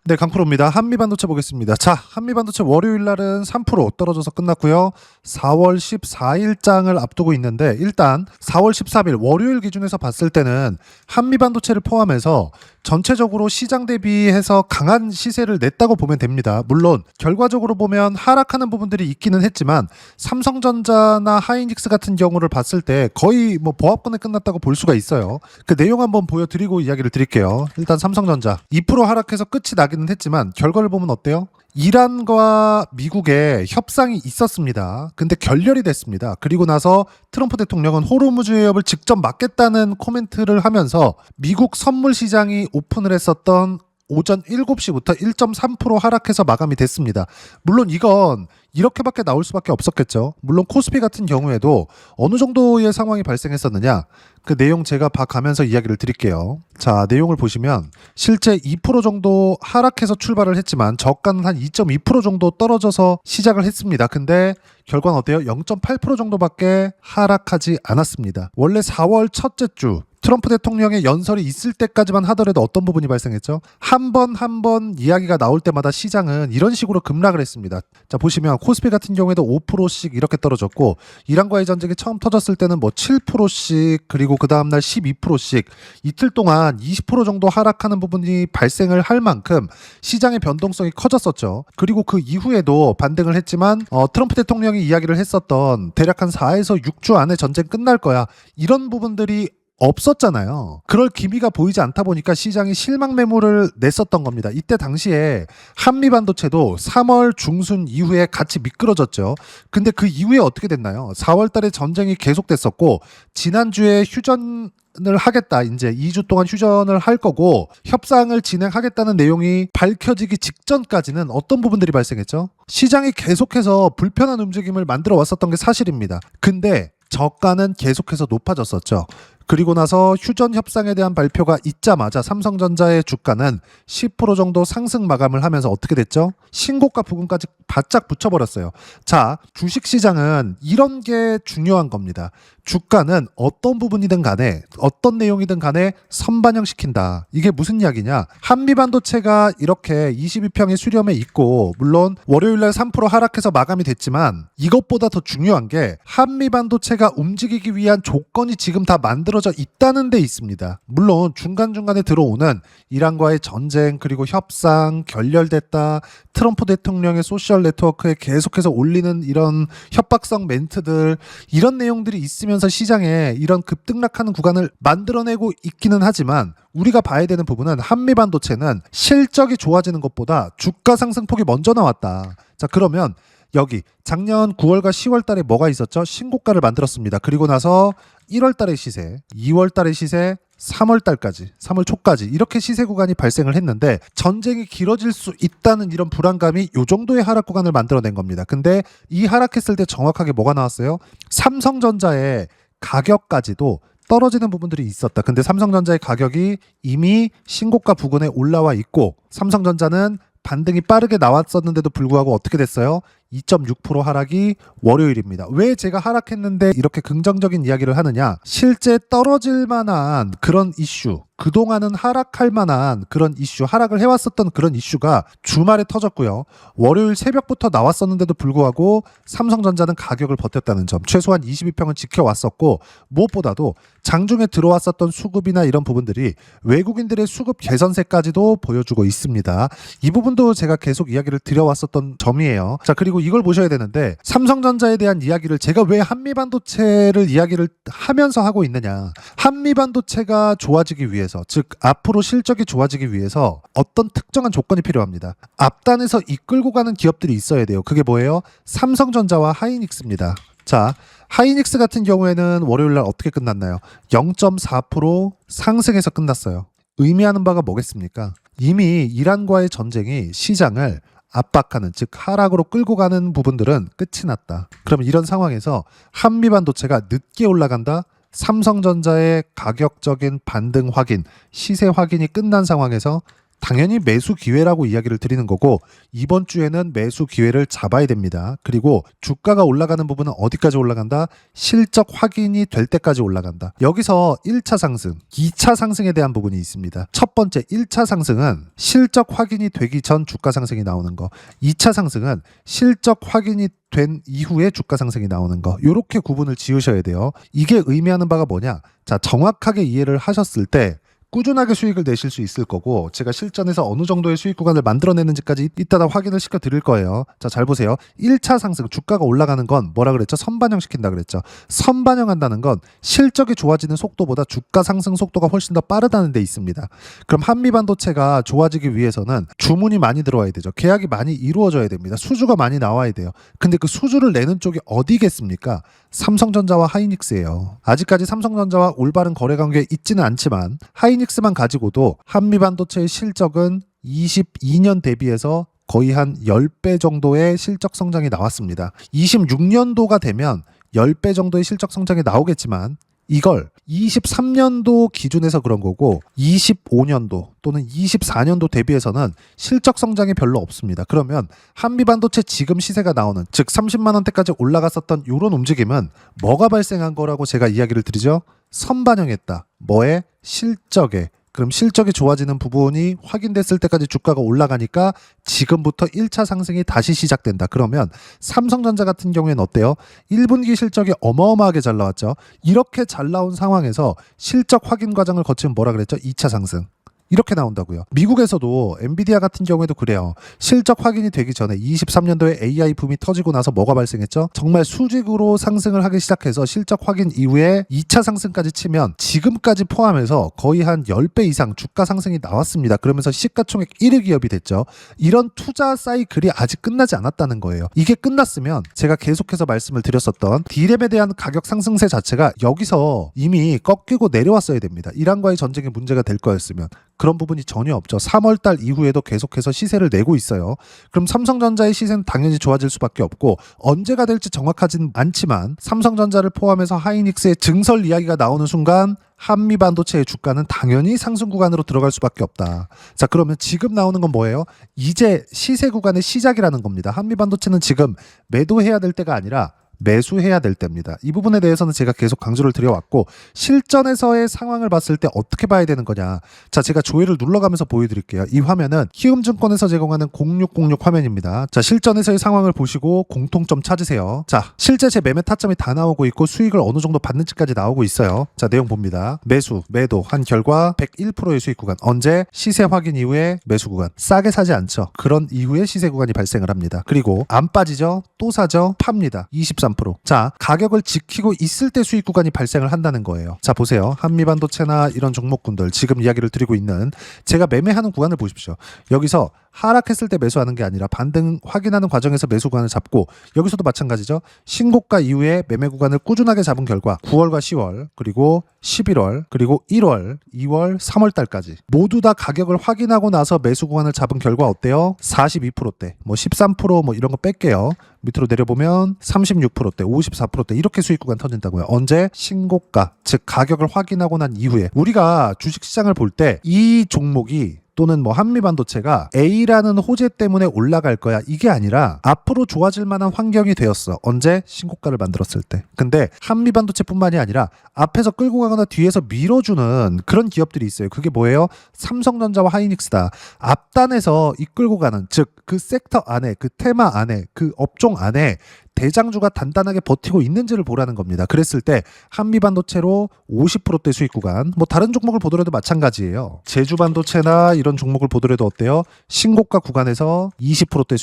네, 강프로입니다. 한미반도체 보겠습니다. 자, 한미반도체 월요일 날은 3% 떨어져서 끝났고요. 4월 14일장을 앞두고 있는데 일단 4월 13일 월요일 기준에서 봤을 때는 한미반도체를 포함해서 전체적으로 시장 대비해서 강한 시세를 냈다고 보면 됩니다. 물론 결과적으로 보면 하락하는 부분들이 있기는 했지만 삼성전자나 하이닉스 같은 경우를 봤을 때 거의 뭐 보합권에 끝났다고 볼 수가 있어요. 그 내용 한번 보여드리고 이야기를 드릴게요. 일단 삼성전자 2% 하락해서 끝이 나기는 했지만 결과를 보면 어때요? 이란과 미국의 협상이 있었습니다. 근데 결렬이 됐습니다. 그리고 나서 트럼프 대통령은 호르무즈 해협을 직접 막겠다는 코멘트를 하면서 미국 선물 시장이 오픈을 했었던 오전 7시부터 1.3% 하락해서 마감이 됐습니다. 물론 이건 이렇게밖에 나올 수밖에 없었겠죠. 물론 코스피 같은 경우에도 어느 정도의 상황이 발생했었느냐, 그 내용 제가 봐가면서 이야기를 드릴게요. 자, 내용을 보시면 실제 2% 정도 하락해서 출발을 했지만 저가는 한 2.2% 정도 떨어져서 시작을 했습니다. 근데 결과는 어때요? 0.8% 정도밖에 하락하지 않았습니다. 원래 4월 첫째 주 트럼프 대통령의 연설이 있을 때까지만 하더라도 어떤 부분이 발생했죠? 한 번 이야기가 나올 때마다 시장은 이런 식으로 급락을 했습니다. 자, 보시면 코스피 같은 경우에도 5%씩 이렇게 떨어졌고, 이란과의 전쟁이 처음 터졌을 때는 뭐 7%씩, 그리고 그 다음날 12%씩 이틀 동안 20% 정도 하락하는 부분이 발생을 할 만큼 시장의 변동성이 커졌었죠. 그리고 그 이후에도 반등을 했지만 트럼프 대통령이 이야기를 했었던 대략 한 4에서 6주 안에 전쟁 끝날 거야, 이런 부분들이 없었잖아요. 그럴 기미가 보이지 않다 보니까 시장이 실망 매물을 냈었던 겁니다. 이때 당시에 한미반도체도 3월 중순 이후에 같이 미끄러졌죠. 근데 그 이후에 어떻게 됐나요? 4월 달에 전쟁이 계속됐었고, 지난주에 휴전을 하겠다, 이제 2주 동안 휴전을 할 거고 협상을 진행하겠다는 내용이 밝혀지기 직전까지는 어떤 부분들이 발생했죠? 시장이 계속해서 불편한 움직임을 만들어 왔었던 게 사실입니다. 근데 저가는 계속해서 높아졌었죠. 그리고 나서 휴전 협상에 대한 발표가 있자마자 삼성전자의 주가는 10% 정도 상승 마감을 하면서 어떻게 됐죠? 신고가 부근까지 바짝 붙여버렸어요. 자, 주식시장은 이런 게 중요한 겁니다. 주가는 어떤 부분이든 간에 어떤 내용이든 간에 선반영시킨다. 이게 무슨 이야기냐? 한미반도체가 이렇게 22평의 수렴에 있고, 물론 월요일날 3% 하락해서 마감이 됐지만 이것보다 더 중요한 게 한미반도체가 움직이기 위한 조건이 지금 다 만들어져 있다는 데 있습니다. 물론 중간중간에 들어오는 이란과의 전쟁, 그리고 협상, 결렬됐다, 트럼프 대통령의 소셜 네트워크에 계속해서 올리는 이런 협박성 멘트들, 이런 내용들이 있으면서 시장에 이런 급등락하는 구간을 만들어내고 있기는 하지만, 우리가 봐야 되는 부분은 한미반도체는 실적이 좋아지는 것보다 주가 상승폭이 먼저 나왔다. 자, 그러면 여기 작년 9월과 10월 달에 뭐가 있었죠? 신고가를 만들었습니다. 그리고 나서 1월 달의 시세, 2월 달의 시세, 3월 달까지, 3월 초까지 이렇게 시세 구간이 발생을 했는데, 전쟁이 길어질 수 있다는 이런 불안감이 이 정도의 하락 구간을 만들어낸 겁니다. 근데 이 하락했을 때 정확하게 뭐가 나왔어요? 삼성전자의 가격까지도 떨어지는 부분들이 있었다. 근데 삼성전자의 가격이 이미 신고가 부근에 올라와 있고, 삼성전자는 반등이 빠르게 나왔었는데도 불구하고 어떻게 됐어요? 2.6% 하락이 월요일입니다. 왜 제가 하락했는데 이렇게 긍정적인 이야기를 하느냐? 실제 떨어질 만한 그런 이슈, 그동안은 하락할 만한 그런 이슈, 하락을 해왔었던 그런 이슈가 주말에 터졌고요. 월요일 새벽부터 나왔었는데도 불구하고 삼성전자는 가격을 버텼다는 점, 최소한 22평은 지켜왔었고, 무엇보다도 장중에 들어왔었던 수급이나 이런 부분들이 외국인들의 수급 개선세까지도 보여주고 있습니다. 이 부분도 제가 계속 이야기를 드려왔었던 점이에요. 자, 그리고 이걸 보셔야 되는데, 삼성전자에 대한 이야기를 제가 왜 한미반도체를 이야기를 하면서 하고 있느냐? 한미반도체가 좋아지기 위해서, 즉 앞으로 실적이 좋아지기 위해서 어떤 특정한 조건이 필요합니다. 앞단에서 이끌고 가는 기업들이 있어야 돼요. 그게 뭐예요? 삼성전자와 하이닉스입니다. 자, 하이닉스 같은 경우에는 월요일날 어떻게 끝났나요? 0.4% 상승해서 끝났어요. 의미하는 바가 뭐겠습니까? 이미 이란과의 전쟁이 시장을 압박하는, 즉 하락으로 끌고 가는 부분들은 끝이 났다. 그럼 이런 상황에서 한미반도체가 늦게 올라간다? 삼성전자의 가격적인 반등 확인, 시세 확인이 끝난 상황에서 당연히 매수 기회라고 이야기를 드리는 거고 이번 주에는 매수 기회를 잡아야 됩니다. 그리고 주가가 올라가는 부분은 어디까지 올라간다? 실적 확인이 될 때까지 올라간다. 여기서 1차 상승, 2차 상승에 대한 부분이 있습니다. 첫 번째 1차 상승은 실적 확인이 되기 전 주가 상승이 나오는 거. 2차 상승은 실적 확인이 된 이후에 주가 상승이 나오는 거. 이렇게 구분을 지으셔야 돼요. 이게 의미하는 바가 뭐냐? 자, 정확하게 이해를 하셨을 때 꾸준하게 수익을 내실 수 있을 거고 제가 실전에서 어느 정도의 수익 구간을 만들어내는지까지 이따가 확인을 시켜 드릴 거예요. 자, 잘 보세요. 1차 상승, 주가가 올라가는 건 뭐라 그랬죠? 선반영시킨다 그랬죠. 선반영한다는 건 실적이 좋아지는 속도보다 주가 상승 속도가 훨씬 더 빠르다는 데 있습니다. 그럼 한미반도체가 좋아지기 위해서는 주문이 많이 들어와야 되죠. 계약이 많이 이루어져야 됩니다. 수주가 많이 나와야 돼요. 근데 그 수주를 내는 쪽이 어디겠습니까? 삼성전자와 하이닉스예요. 아직까지 삼성전자와 올바른 거래 관계에 있지는 않지만 하이닉스만 가지고도 한미반도체의 실적은 22년 대비해서 거의 한 10배 정도의 실적 성장이 나왔습니다. 26년도가 되면 10배 정도의 실적 성장이 나오겠지만 이걸 23년도 기준에서 그런 거고 25년도 또는 24년도 대비해서는 실적 성장이 별로 없습니다. 그러면 한미반도체 지금 시세가 나오는 즉 30만 원대까지 올라갔었던 이런 움직임은 뭐가 발생한 거라고 제가 이야기를 드리죠? 선반영했다. 뭐에? 실적에. 그럼 실적이 좋아지는 부분이 확인됐을 때까지 주가가 올라가니까 지금부터 1차 상승이 다시 시작된다. 그러면 삼성전자 같은 경우에는 어때요? 1분기 실적이 어마어마하게 잘 나왔죠. 이렇게 잘 나온 상황에서 실적 확인 과정을 거치면 뭐라 그랬죠? 2차 상승. 이렇게 나온다고요. 미국에서도 엔비디아 같은 경우에도 그래요. 실적 확인이 되기 전에 23년도에 AI 붐이 터지고 나서 뭐가 발생했죠? 정말 수직으로 상승을 하기 시작해서 실적 확인 이후에 2차 상승까지 치면 지금까지 포함해서 거의 한 10배 이상 주가 상승이 나왔습니다. 그러면서 시가총액 1위 기업이 됐죠. 이런 투자 사이클이 아직 끝나지 않았다는 거예요. 이게 끝났으면 제가 계속해서 말씀을 드렸었던 D램에 대한 가격 상승세 자체가 여기서 이미 꺾이고 내려왔어야 됩니다. 이란과의 전쟁에 문제가 될 거였으면. 그런 부분이 전혀 없죠. 3월달 이후에도 계속해서 시세를 내고 있어요. 그럼 삼성전자의 시세는 당연히 좋아질 수밖에 없고 언제가 될지 정확하진 않지만 삼성전자를 포함해서 하이닉스의 증설 이야기가 나오는 순간 한미반도체의 주가는 당연히 상승 구간으로 들어갈 수밖에 없다. 자, 그러면 지금 나오는 건 뭐예요? 이제 시세 구간의 시작이라는 겁니다. 한미반도체는 지금 매도해야 될 때가 아니라 매수해야 될 때입니다. 이 부분에 대해서는 제가 계속 강조를 드려왔고 실전에서의 상황을 봤을 때 어떻게 봐야 되는 거냐. 자, 제가 조회를 눌러가면서 보여드릴게요. 이 화면은 키움증권에서 제공하는 0606 화면입니다. 자, 실전에서의 상황을 보시고 공통점 찾으세요. 자, 실제 제 매매 타점이 다 나오고 있고 수익을 어느 정도 받는지까지 나오고 있어요. 자, 내용 봅니다. 매수, 매도 한 결과 101%의 수익 구간. 언제? 시세 확인 이후에 매수 구간. 싸게 사지 않죠. 그런 이후에 시세 구간이 발생을 합니다. 그리고 안 빠지죠? 또 사죠? 팝니다. 23%. 자, 가격을 지키고 있을 때 수익 구간이 발생을 한다는 거예요. 자, 보세요. 한미반도체나 이런 종목군들 지금 이야기를 드리고 있는 제가 매매하는 구간을 보십시오. 여기서 하락했을 때 매수하는 게 아니라 반등 확인하는 과정에서 매수 구간을 잡고 여기서도 마찬가지죠. 신고가 이후에 매매 구간을 꾸준하게 잡은 결과 9월과 10월 그리고 11월 그리고 1월 2월 3월 달까지 모두 다 가격을 확인하고 나서 매수 구간을 잡은 결과 어때요? 42%대 뭐 13% 이런 거 뺄게요. 밑으로 내려보면 36%대 54%대 이렇게 수익 구간 터진다고요. 언제? 신고가 즉 가격을 확인하고 난 이후에 우리가 주식시장을 볼 때 이 종목이 또는 뭐 한미반도체가 A라는 호재 때문에 올라갈 거야 이게 아니라 앞으로 좋아질 만한 환경이 되었어. 언제? 신고가를 만들었을 때. 근데 한미반도체뿐만이 아니라 앞에서 끌고 가거나 뒤에서 밀어주는 그런 기업들이 있어요. 그게 뭐예요? 삼성전자와 하이닉스다. 앞단에서 이끌고 가는 즉 그 섹터 안에 그 테마 안에 그 업종 안에 대장주가 단단하게 버티고 있는지를 보라는 겁니다. 그랬을 때 한미반도체로 50%대 수익 구간 뭐 다른 종목을 보더라도 마찬가지예요. 제주반도체나 이런 종목을 보더라도 어때요? 신고가 구간에서 20%대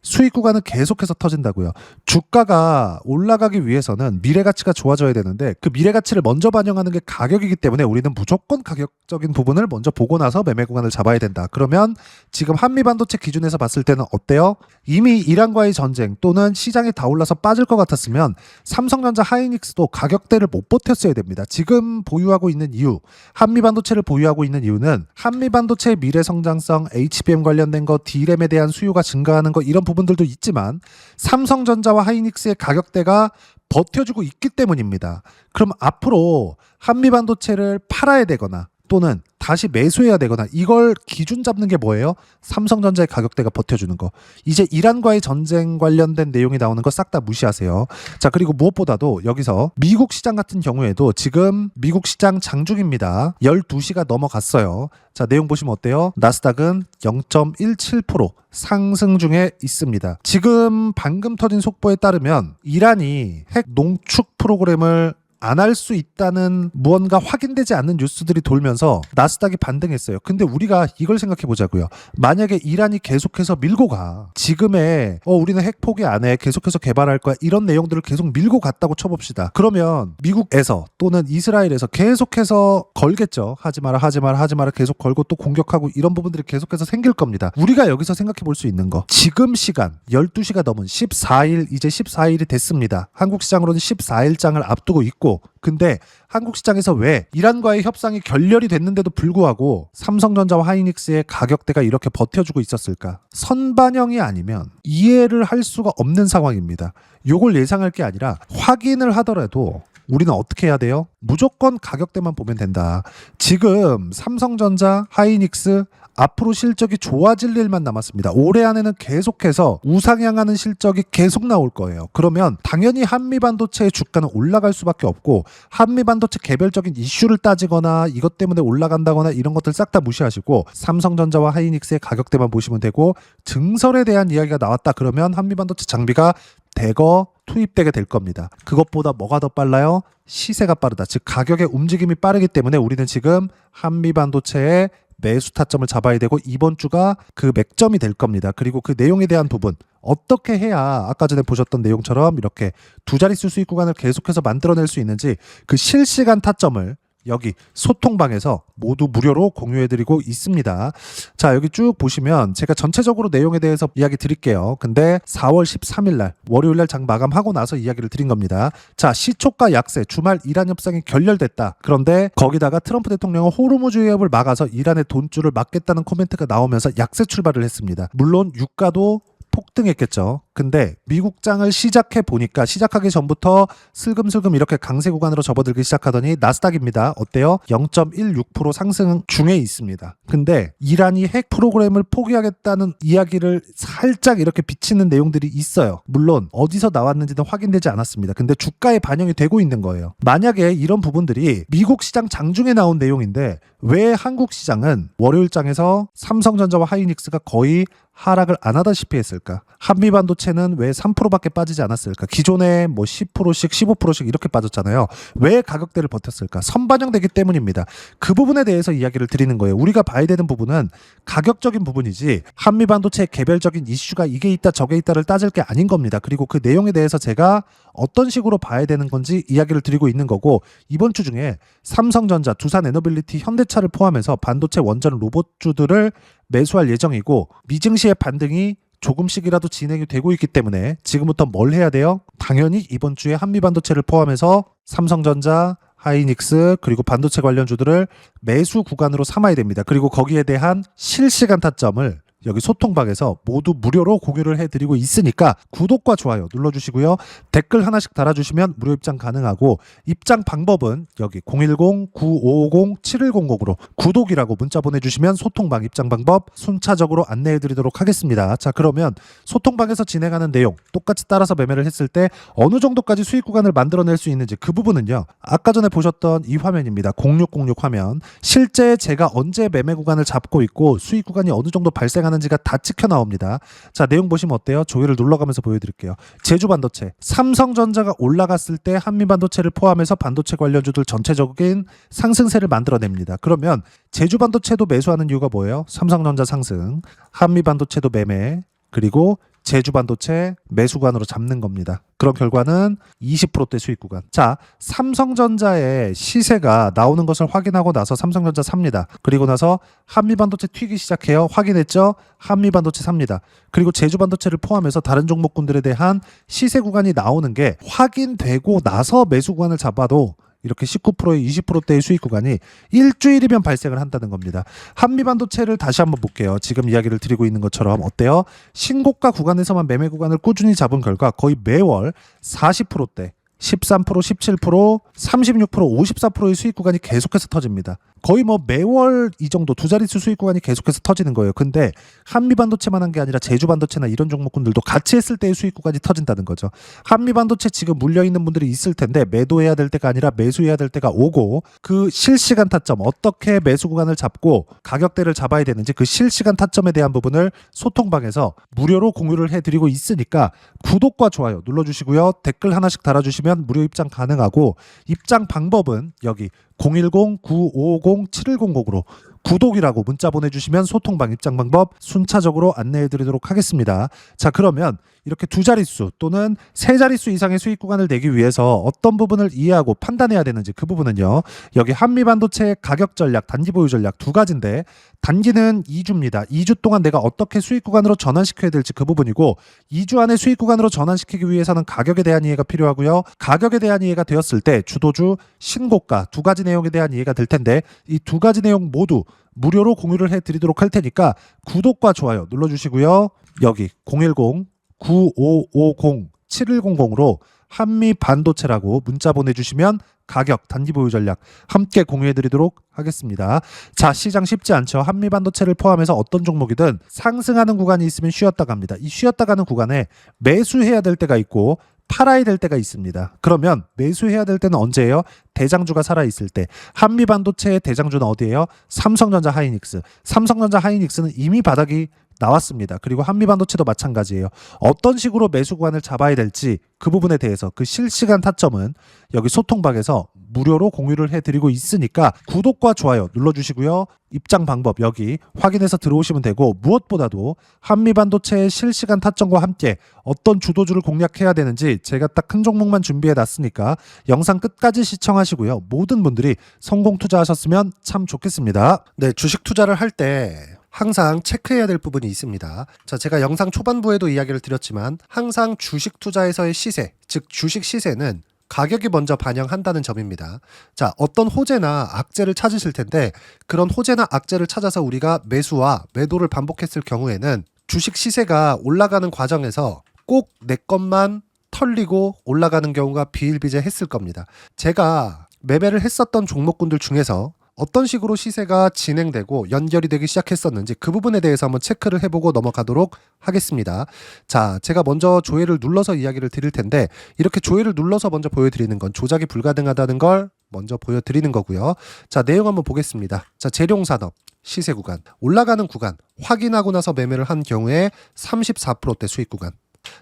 수익 구간은 계속해서 터진다고요. 주가가 올라가기 위해서는 미래가치가 좋아져야 되는데 그 미래가치를 먼저 반영하는 게 가격이기 때문에 우리는 무조건 가격적인 부분을 먼저 보고 나서 매매 구간을 잡아야 된다. 그러면 지금 한미반도체 기준에서 봤을 때는 어때요? 이미 이란과의 전쟁 또는 시장이 다 올라서 빠질 것 같았으면 삼성전자 하이닉스도 가격대를 못 버텼어야 됩니다. 지금 보유하고 있는 이유, 한미반도체를 보유하고 있는 이유는 한미반도체의 미래 성장성, HBM 관련된 거, D램에 대한 수요가 증가하는 거 이런 부분들도 있지만 삼성전자와 하이닉스의 가격대가 버텨주고 있기 때문입니다. 그럼 앞으로 한미반도체를 팔아야 되거나 또는 다시 매수해야 되거나 이걸 기준 잡는 게 뭐예요? 삼성전자의 가격대가 버텨주는 거. 이제 이란과의 전쟁 관련된 내용이 나오는 거 싹 다 무시하세요. 자, 그리고 무엇보다도 여기서 미국 시장 같은 경우에도 지금 미국 시장 장중입니다. 12시가 넘어갔어요. 자, 내용 보시면 어때요? 나스닥은 0.17% 상승 중에 있습니다. 지금 방금 터진 속보에 따르면 이란이 핵 농축 프로그램을 안 할 수 있다는 무언가 확인되지 않는 뉴스들이 돌면서 나스닥이 반등했어요. 근데 우리가 이걸 생각해 보자고요. 만약에 이란이 계속해서 밀고 가. 지금의 우리는 핵 포기 안 해. 계속해서 개발할 거야. 이런 내용들을 계속 밀고 갔다고 쳐봅시다. 그러면 미국에서 또는 이스라엘에서 계속해서 걸겠죠. 하지 마라 하지 마라 하지 마라 계속 걸고 또 공격하고 이런 부분들이 계속해서 생길 겁니다. 우리가 여기서 생각해 볼 수 있는 거. 지금 시간 12시가 넘은 14일 이제 14일이 됐습니다. 한국 시장으로는 14일장을 앞두고 있고 근데 한국 시장에서 왜 이란과의 협상이 결렬이 됐는데도 불구하고 삼성전자와 하이닉스의 가격대가 이렇게 버텨주고 있었을까? 선반영이 아니면 이해를 할 수가 없는 상황입니다. 요걸 예상할 게 아니라 확인을 하더라도 우리는 어떻게 해야 돼요? 무조건 가격대만 보면 된다. 지금 삼성전자, 하이닉스 앞으로 실적이 좋아질 일만 남았습니다. 올해 안에는 계속해서 우상향하는 실적이 계속 나올 거예요. 그러면 당연히 한미반도체의 주가는 올라갈 수밖에 없고 한미반도체 개별적인 이슈를 따지거나 이것 때문에 올라간다거나 이런 것들 싹 다 무시하시고 삼성전자와 하이닉스의 가격대만 보시면 되고 증설에 대한 이야기가 나왔다 그러면 한미반도체 장비가 대거 투입되게 될 겁니다. 그것보다 뭐가 더 빨라요? 시세가 빠르다. 즉 가격의 움직임이 빠르기 때문에 우리는 지금 한미반도체의 매수 타점을 잡아야 되고 이번 주가 그 맥점이 될 겁니다. 그리고 그 내용에 대한 부분 어떻게 해야 아까 전에 보셨던 내용처럼 이렇게 두 자릿수 수익 구간을 계속해서 만들어낼 수 있는지 그 실시간 타점을 여기 소통방에서 모두 무료로 공유해드리고 있습니다. 자, 여기 쭉 보시면 제가 전체적으로 내용에 대해서 이야기 드릴게요. 근데 4월 13일 날 월요일 날 장 마감하고 나서 이야기를 드린 겁니다. 자, 시초가 약세 주말 이란 협상이 결렬됐다. 그런데 거기다가 트럼프 대통령은 호르무즈 위협을 막아서 이란의 돈줄을 막겠다는 코멘트가 나오면서 약세 출발을 했습니다. 물론 유가도 폭등했겠죠. 근데 미국장을 시작해 보니까 시작하기 전부터 슬금슬금 이렇게 강세 구간으로 접어들기 시작하더니 나스닥입니다. 어때요? 0.16% 상승 중에 있습니다. 근데 이란이 핵 프로그램을 포기하겠다는 이야기를 살짝 이렇게 비치는 내용들이 있어요. 물론 어디서 나왔는지는 확인되지 않았습니다. 근데 주가에 반영이 되고 있는 거예요. 만약에 이런 부분들이 미국 시장 장중에 나온 내용인데 왜 한국 시장은 월요일장에서 삼성전자와 하이닉스가 거의 하락을 안 하다시피 했을까? 한미반도체는 왜 3%밖에 빠지지 않았을까? 기존에 뭐 10%씩 15%씩 이렇게 빠졌잖아요. 왜 가격대를 버텼을까? 선반영되기 때문입니다. 그 부분에 대해서 이야기를 드리는 거예요. 우리가 봐야 되는 부분은 가격적인 부분이지 한미반도체의 개별적인 이슈가 이게 있다 저게 있다를 따질 게 아닌 겁니다. 그리고 그 내용에 대해서 제가 어떤 식으로 봐야 되는 건지 이야기를 드리고 있는 거고 이번 주 중에 삼성전자, 두산에너빌리티, 현대차를 포함해서 반도체 원전 로봇주들을 매수할 예정이고 미증시의 반등이 조금씩이라도 진행이 되고 있기 때문에 지금부터 뭘 해야 돼요? 당연히 이번 주에 한미반도체를 포함해서 삼성전자, 하이닉스 그리고 반도체 관련주들을 매수 구간으로 삼아야 됩니다. 그리고 거기에 대한 실시간 타점을 여기 소통방에서 모두 무료로 공유를 해드리고 있으니까 구독과 좋아요 눌러주시고요. 댓글 하나씩 달아주시면 무료 입장 가능하고 입장 방법은 여기 010-9550-7100으로 구독이라고 문자 보내주시면 소통방 입장 방법 순차적으로 안내해드리도록 하겠습니다. 자, 그러면 소통방에서 진행하는 내용 똑같이 따라서 매매를 했을 때 어느 정도까지 수익 구간을 만들어낼 수 있는지 그 부분은요. 아까 전에 보셨던 이 화면입니다. 0606 화면. 실제 제가 언제 매매 구간을 잡고 있고 수익 구간이 어느 정도 발생하는지가 다 찍혀 나옵니다. 자, 내용 보시면 어때요? 조회를 눌러가면서 보여드릴게요. 제주반도체, 삼성전자가 올라갔을 때 한미반도체를 포함해서 반도체 관련주들 전체적인 상승세를 만들어냅니다. 그러면 제주반도체도 매수하는 이유가 뭐예요? 삼성전자 상승, 한미반도체도 매매, 그리고 제주반도체 매수관으로 잡는 겁니다. 그런 결과는 20%대 수익 구간. 자, 삼성전자의 시세가 나오는 것을 확인하고 나서 삼성전자 삽니다. 그리고 나서 한미반도체 튀기 시작해요. 확인했죠? 한미반도체 삽니다. 그리고 제주반도체를 포함해서 다른 종목군들에 대한 시세 구간이 나오는 게 확인되고 나서 매수 구간을 잡아도 이렇게 19%에 20%대의 수익 구간이 일주일이면 발생을 한다는 겁니다. 한미반도체를 다시 한번 볼게요. 지금 이야기를 드리고 있는 것처럼 어때요? 신고가 구간에서만 매매 구간을 꾸준히 잡은 결과 거의 매월 40%대 13%, 17%, 36%, 54%의 수익 구간이 계속해서 터집니다. 거의 뭐 매월 이 정도 두 자릿수 수익 구간이 계속해서 터지는 거예요. 근데 한미반도체만 한 게 아니라 제주반도체나 이런 종목군들도 같이 했을 때의 수익 구간이 터진다는 거죠. 한미반도체 지금 물려 있는 분들이 있을 텐데 매도해야 될 때가 아니라 매수해야 될 때가 오고, 그 실시간 타점, 어떻게 매수 구간을 잡고 가격대를 잡아야 되는지 그 실시간 타점에 대한 부분을 소통방에서 무료로 공유를 해드리고 있으니까 구독과 좋아요 눌러주시고요. 댓글 하나씩 달아주시면 무료 입장 가능하고, 입장 방법은 여기 010-9550-7100으로 구독이라고 문자 보내주시면 소통방 입장 방법 순차적으로 안내해드리도록 하겠습니다. 자, 그러면 이렇게 두 자릿수 또는 세 자릿수 이상의 수익 구간을 내기 위해서 어떤 부분을 이해하고 판단해야 되는지, 그 부분은요, 여기 한미반도체 가격 전략, 단기 보유 전략 두 가지인데, 단기는 2주입니다. 2주 동안 내가 어떻게 수익 구간으로 전환시켜야 될지 그 부분이고, 2주 안에 수익 구간으로 전환시키기 위해서는 가격에 대한 이해가 필요하고요. 가격에 대한 이해가 되었을 때 주도주, 신고가 두 가지 내용에 대한 이해가 될 텐데, 이 두 가지 내용 모두 무료로 공유를 해드리도록 할 테니까 구독과 좋아요 눌러주시고요. 여기 010-9550-7100으로 한미반도체라고 문자 보내주시면 가격, 단기 보유 전략 함께 공유해드리도록 하겠습니다. 자, 시장 쉽지 않죠. 한미반도체를 포함해서 어떤 종목이든 상승하는 구간이 있으면 쉬었다 갑니다. 이 쉬었다 가는 구간에 매수해야 될 때가 있고 팔아야 될 때가 있습니다. 그러면 매수해야 될 때는 언제예요? 대장주가 살아있을 때. 한미반도체의 대장주는 어디예요? 삼성전자 하이닉스. 삼성전자 하이닉스는 이미 바닥이 나왔습니다. 그리고 한미반도체도 마찬가지예요. 어떤 식으로 매수 구간을 잡아야 될지 그 부분에 대해서 그 실시간 타점은 여기 소통방에서 무료로 공유를 해드리고 있으니까 구독과 좋아요 눌러주시고요. 입장 방법 여기 확인해서 들어오시면 되고, 무엇보다도 한미반도체의 실시간 타점과 함께 어떤 주도주를 공략해야 되는지 제가 딱 큰 종목만 준비해 놨으니까 영상 끝까지 시청하시고요. 모든 분들이 성공 투자하셨으면 참 좋겠습니다. 네, 주식 투자를 할 때 항상 체크해야 될 부분이 있습니다. 자, 제가 영상 초반부에도 이야기를 드렸지만 항상 주식 투자에서의 시세, 즉 주식 시세는 가격이 먼저 반영한다는 점입니다. 자, 어떤 호재나 악재를 찾으실 텐데, 그런 호재나 악재를 찾아서 우리가 매수와 매도를 반복했을 경우에는 주식 시세가 올라가는 과정에서 꼭 내 것만 털리고 올라가는 경우가 비일비재했을 겁니다. 제가 매매를 했었던 종목군들 중에서 어떤 식으로 시세가 진행되고 연결이 되기 시작했었는지 그 부분에 대해서 한번 체크를 해보고 넘어가도록 하겠습니다. 자, 제가 먼저 조회를 눌러서 이야기를 드릴 텐데, 이렇게 조회를 눌러서 먼저 보여드리는 건 조작이 불가능하다는 걸 먼저 보여드리는 거고요. 자, 내용 한번 보겠습니다. 자, 재룡산업 시세 구간, 올라가는 구간 확인하고 나서 매매를 한 경우에 34%대 수익 구간.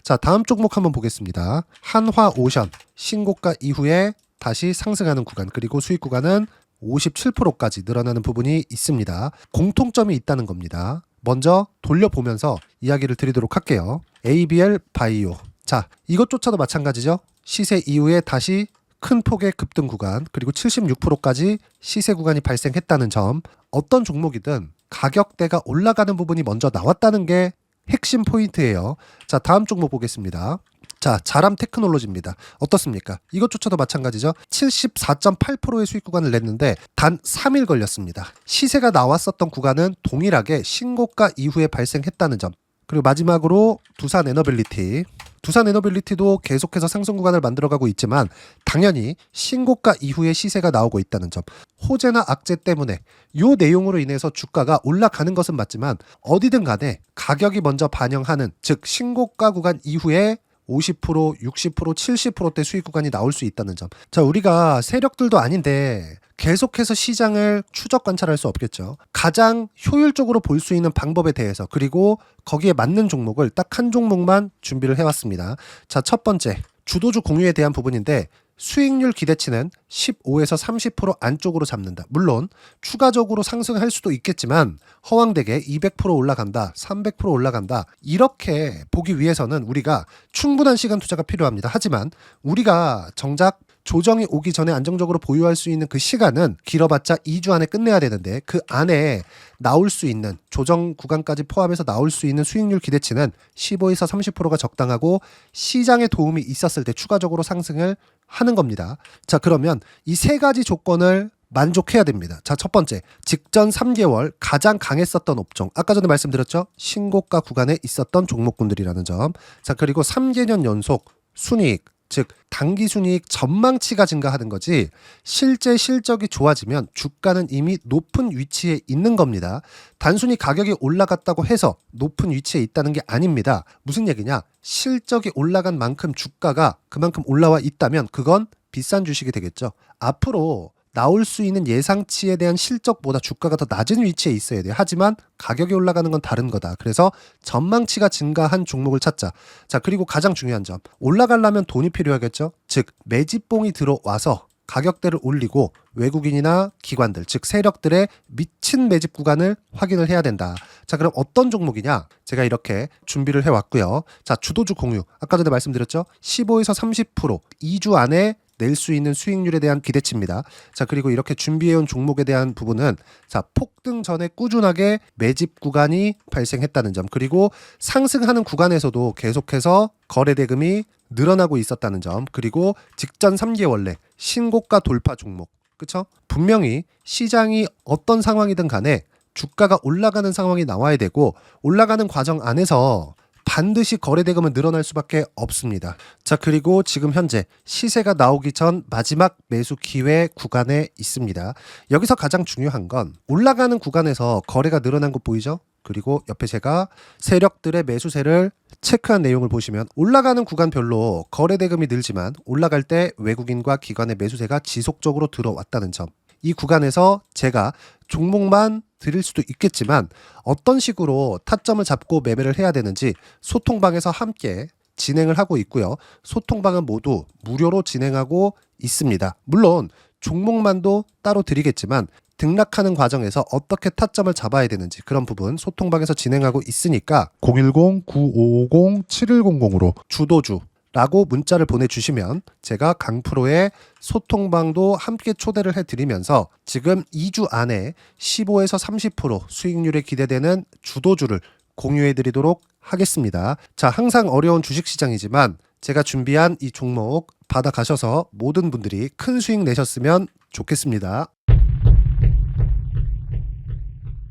자, 다음 종목 한번 보겠습니다. 한화오션 신고가 이후에 다시 상승하는 구간, 그리고 수익 구간은 57%까지 늘어나는 부분이 있습니다. 공통점이 있다는 겁니다. 먼저 돌려보면서 이야기를 드리도록 할게요. ABL 바이오. 자, 이것조차도 마찬가지죠. 시세 이후에 다시 큰 폭의 급등 구간, 그리고 76%까지 시세 구간이 발생했다는 점. 어떤 종목이든 가격대가 올라가는 부분이 먼저 나왔다는 게 핵심 포인트예요. 자, 다음 종목 보겠습니다. 자, 자람 테크놀로지입니다. 어떻습니까? 이것조차도 마찬가지죠. 74.8%의 수익 구간을 냈는데 단 3일 걸렸습니다. 시세가 나왔었던 구간은 동일하게 신고가 이후에 발생했다는 점. 그리고 마지막으로 두산 에너빌리티. 두산 에너빌리티도 계속해서 상승 구간을 만들어가고 있지만 당연히 신고가 이후에 시세가 나오고 있다는 점. 호재나 악재 때문에 이 내용으로 인해서 주가가 올라가는 것은 맞지만 어디든 간에 가격이 먼저 반영하는, 즉 신고가 구간 이후에 50%, 60%, 70%대 수익 구간이 나올 수 있다는 점. 자, 우리가 세력들도 아닌데 계속해서 시장을 추적 관찰할 수 없겠죠. 가장 효율적으로 볼 수 있는 방법에 대해서, 그리고 거기에 맞는 종목을 딱 한 종목만 준비를 해왔습니다. 자, 첫 번째 주도주 공유에 대한 부분인데, 수익률 기대치는 15에서 30% 안쪽으로 잡는다. 물론 추가적으로 상승할 수도 있겠지만 허황되게 200% 올라간다, 300% 올라간다, 이렇게 보기 위해서는 우리가 충분한 시간 투자가 필요합니다. 하지만 우리가 정작 조정이 오기 전에 안정적으로 보유할 수 있는 그 시간은 길어봤자 2주 안에 끝내야 되는데, 그 안에 나올 수 있는 조정 구간까지 포함해서 나올 수 있는 수익률 기대치는 15에서 30%가 적당하고 시장에 도움이 있었을 때 추가적으로 상승을 하는 겁니다. 자, 그러면 이 세 가지 조건을 만족해야 됩니다. 자, 첫 번째, 직전 3개월 가장 강했었던 업종. 아까 전에 말씀드렸죠? 신고가 구간에 있었던 종목군들이라는 점. 자, 그리고 3개년 연속 순이익, 즉 당기순이익 전망치가 증가하는 거지 실제 실적이 좋아지면 주가는 이미 높은 위치에 있는 겁니다. 단순히 가격이 올라갔다고 해서 높은 위치에 있다는 게 아닙니다. 무슨 얘기냐? 실적이 올라간 만큼 주가가 그만큼 올라와 있다면 그건 비싼 주식이 되겠죠. 앞으로 나올 수 있는 예상치에 대한 실적보다 주가가 더 낮은 위치에 있어야 돼요. 하지만 가격이 올라가는 건 다른 거다. 그래서 전망치가 증가한 종목을 찾자. 자, 그리고 가장 중요한 점. 올라가려면 돈이 필요하겠죠. 즉 매집봉이 들어와서 가격대를 올리고 외국인이나 기관들, 즉 세력들의 미친 매집 구간을 확인을 해야 된다. 자, 그럼 어떤 종목이냐? 제가 이렇게 준비를 해왔고요. 자, 주도주 공유. 아까 전에 말씀드렸죠. 15에서 30% 2주 안에 낼 수 있는 수익률에 대한 기대치입니다. 자, 그리고 이렇게 준비해온 종목에 대한 부분은 자, 폭등 전에 꾸준하게 매집 구간이 발생했다는 점, 그리고 상승하는 구간에서도 계속해서 거래 대금이 늘어나고 있었다는 점, 그리고 직전 3개월 내 신고가 돌파 종목. 그쵸? 분명히 시장이 어떤 상황이든 간에 주가가 올라가는 상황이 나와야 되고 올라가는 과정 안에서 반드시 거래대금은 늘어날 수밖에 없습니다. 자, 그리고 지금 현재 시세가 나오기 전 마지막 매수 기회 구간에 있습니다. 여기서 가장 중요한 건 올라가는 구간에서 거래가 늘어난 거 보이죠? 그리고 옆에 제가 세력들의 매수세를 체크한 내용을 보시면 올라가는 구간별로 거래대금이 늘지만 올라갈 때 외국인과 기관의 매수세가 지속적으로 들어왔다는 점. 이 구간에서 제가 종목만 드릴 수도 있겠지만 어떤 식으로 타점을 잡고 매매를 해야 되는지 소통방에서 함께 진행을 하고 있고요. 소통방은 모두 무료로 진행하고 있습니다. 물론 종목만도 따로 드리겠지만 등락하는 과정에서 어떻게 타점을 잡아야 되는지 그런 부분 소통방에서 진행하고 있으니까 010-9550-7100으로 주도주 라고 문자를 보내주시면 제가 강프로의 소통방도 함께 초대를 해드리면서 지금 2주 안에 15에서 30% 수익률이 기대되는 주도주를 공유해드리도록 하겠습니다. 자, 항상 어려운 주식시장이지만 제가 준비한 이 종목 받아가셔서 모든 분들이 큰 수익 내셨으면 좋겠습니다.